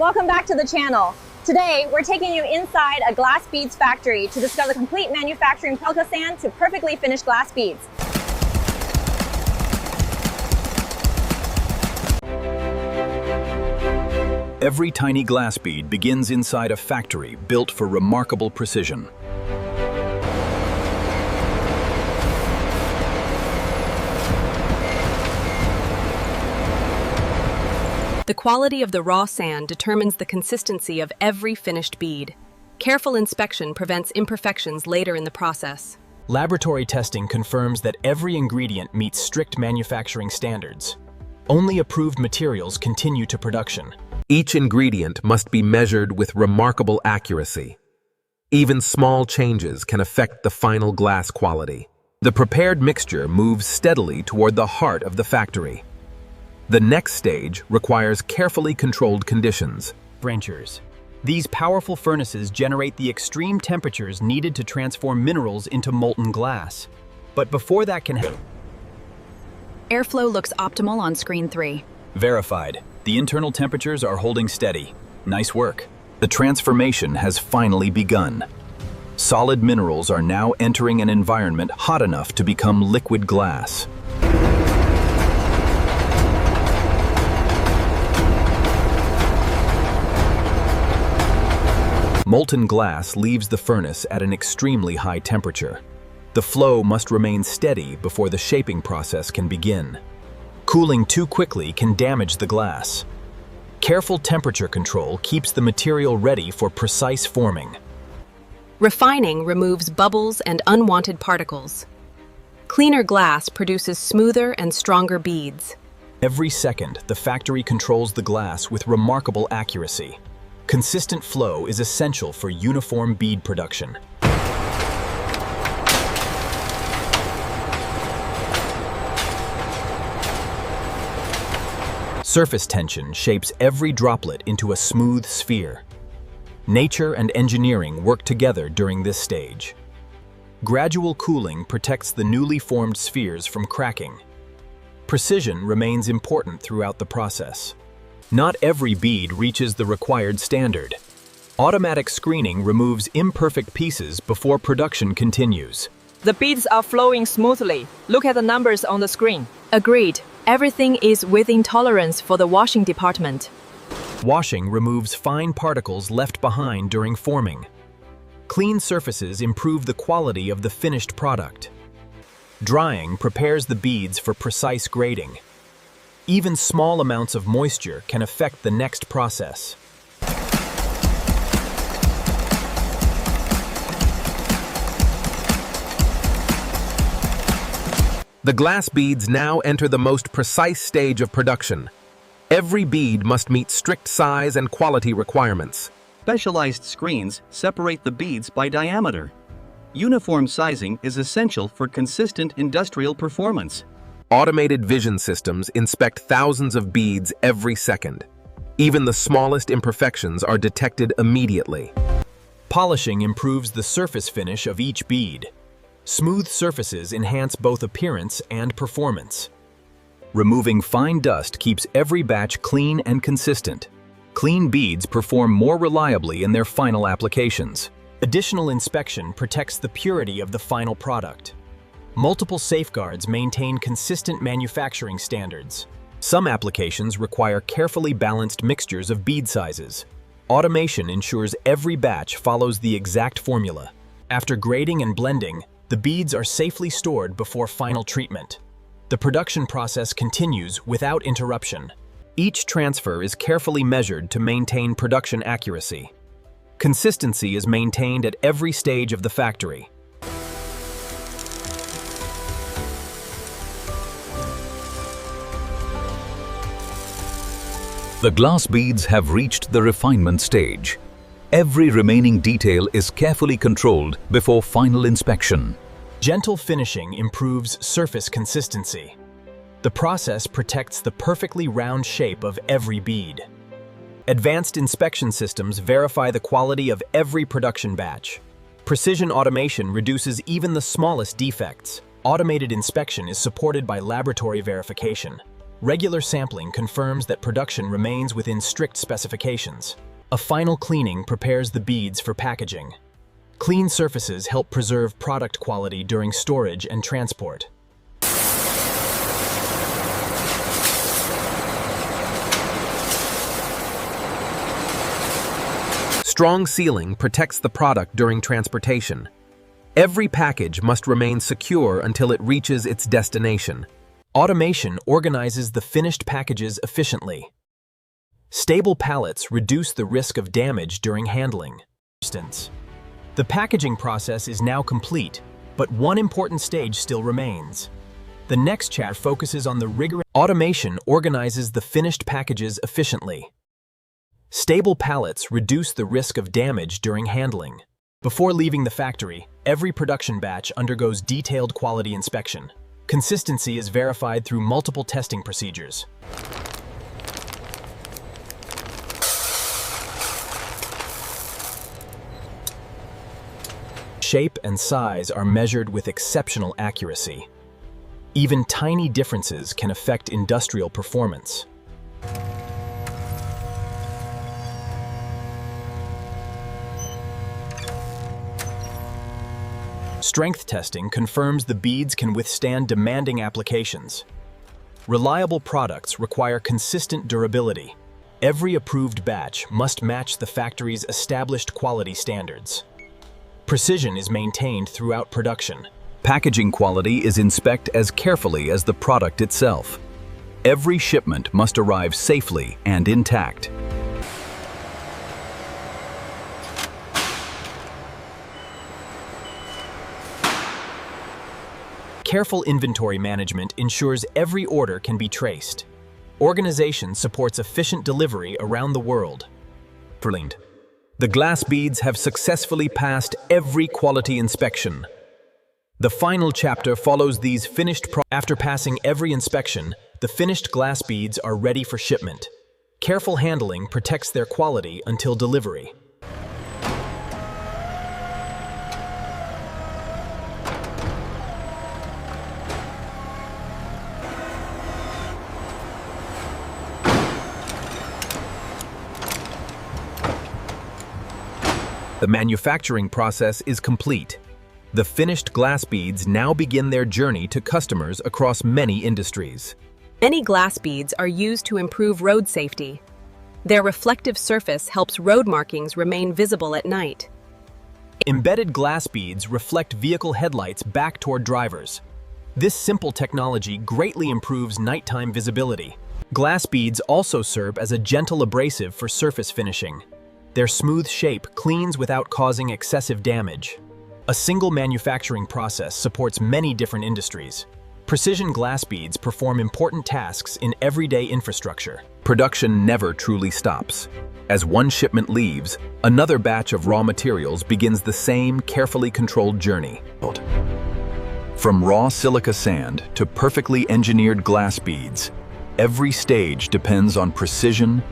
Welcome back to the channel. Today, we're taking you inside a glass beads factory to discover the complete manufacturing Silica sand to perfectly finished glass beads. Every tiny glass bead begins inside a factory built for remarkable precision. The quality of the raw sand determines the consistency of every finished bead. Careful inspection prevents imperfections later in the process. Laboratory testing confirms that every ingredient meets strict manufacturing standards. Only approved materials continue to production. Each ingredient must be measured with remarkable accuracy. Even small changes can affect the final glass quality. The prepared mixture moves steadily toward the heart of the factory. The next stage requires carefully controlled conditions. Branchers. These powerful furnaces generate the extreme temperatures needed to transform minerals into molten glass. But before that can happen, Airflow looks optimal on screen 3. verified. The internal temperatures are holding steady. Nice work. The transformation has finally begun. Solid minerals are now entering an environment hot enough to become liquid glass. Molten glass leaves the furnace at an extremely high temperature. The flow must remain steady before the shaping process can begin. Cooling too quickly can damage the glass. Careful temperature control keeps the material ready for precise forming. Refining removes bubbles and unwanted particles. Cleaner glass produces smoother and stronger beads. Every second, the factory controls the glass with remarkable accuracy. Consistent flow is essential for uniform bead production. Surface tension shapes every droplet into a smooth sphere. Nature and engineering work together during this stage. Gradual cooling protects the newly formed spheres from cracking. Precision remains important throughout the process. Not every bead reaches the required standard. Automatic screening removes imperfect pieces before production continues. The beads are flowing smoothly. Look at the numbers on the screen. Agreed. Everything is within tolerance for the washing department. Washing removes fine particles left behind during forming. Clean surfaces improve the quality of the finished product. Drying prepares the beads for precise grading. Even small amounts of moisture can affect the next process. The glass beads now enter the most precise stage of production. Every bead must meet strict size and quality requirements. Specialized screens separate the beads by diameter. Uniform sizing is essential for consistent industrial performance. Automated vision systems inspect thousands of beads every second. Even the smallest imperfections are detected immediately. Polishing improves the surface finish of each bead. Smooth surfaces enhance both appearance and performance. Removing fine dust keeps every batch clean and consistent. Clean beads perform more reliably in their final applications. Additional inspection protects the purity of the final product. Multiple safeguards maintain consistent manufacturing standards. Some applications require carefully balanced mixtures of bead sizes. Automation ensures every batch follows the exact formula. After grading and blending, the beads are safely stored before final treatment. The production process continues without interruption. Each transfer is carefully measured to maintain production accuracy. Consistency is maintained at every stage of the factory. The glass beads have reached the refinement stage. Every remaining detail is carefully controlled before final inspection. Gentle finishing improves surface consistency. The process protects the perfectly round shape of every bead. Advanced inspection systems verify the quality of every production batch. Precision automation reduces even the smallest defects. Automated inspection is supported by laboratory verification. Regular sampling confirms that production remains within strict specifications. A final cleaning prepares the beads for packaging. Clean surfaces help preserve product quality during storage and transport. Strong sealing protects the product during transportation. Every package must remain secure until it reaches its destination. Automation organizes the finished packages efficiently. Stable pallets reduce the risk of damage during handling. For instance, the packaging process is now complete, but one important stage still remains. The next chapter focuses on the rigorous automation organizes the finished packages efficiently. Stable pallets reduce the risk of damage during handling. Before leaving the factory, every production batch undergoes detailed quality inspection. Consistency is verified through multiple testing procedures. Shape and size are measured with exceptional accuracy. Even tiny differences can affect industrial performance. Strength testing confirms the beads can withstand demanding applications. Reliable products require consistent durability. Every approved batch must match the factory's established quality standards. Precision is maintained throughout production. Packaging quality is inspected as carefully as the product itself. Every shipment must arrive safely and intact. Careful inventory management ensures every order can be traced. Organization supports efficient delivery around the world. The glass beads have successfully passed every quality inspection. The final chapter follows these After passing every inspection, the finished glass beads are ready for shipment. Careful handling protects their quality until delivery. The manufacturing process is complete. The finished glass beads now begin their journey to customers across many industries. Many glass beads are used to improve road safety. Their reflective surface helps road markings remain visible at night. Embedded glass beads reflect vehicle headlights back toward drivers. This simple technology greatly improves nighttime visibility. Glass beads also serve as a gentle abrasive for surface finishing. Their smooth shape cleans without causing excessive damage. A single manufacturing process supports many different industries. Precision glass beads perform important tasks in everyday infrastructure. Production never truly stops. As one shipment leaves, another batch of raw materials begins the same carefully controlled journey. From raw silica sand to perfectly engineered glass beads, every stage depends on precision,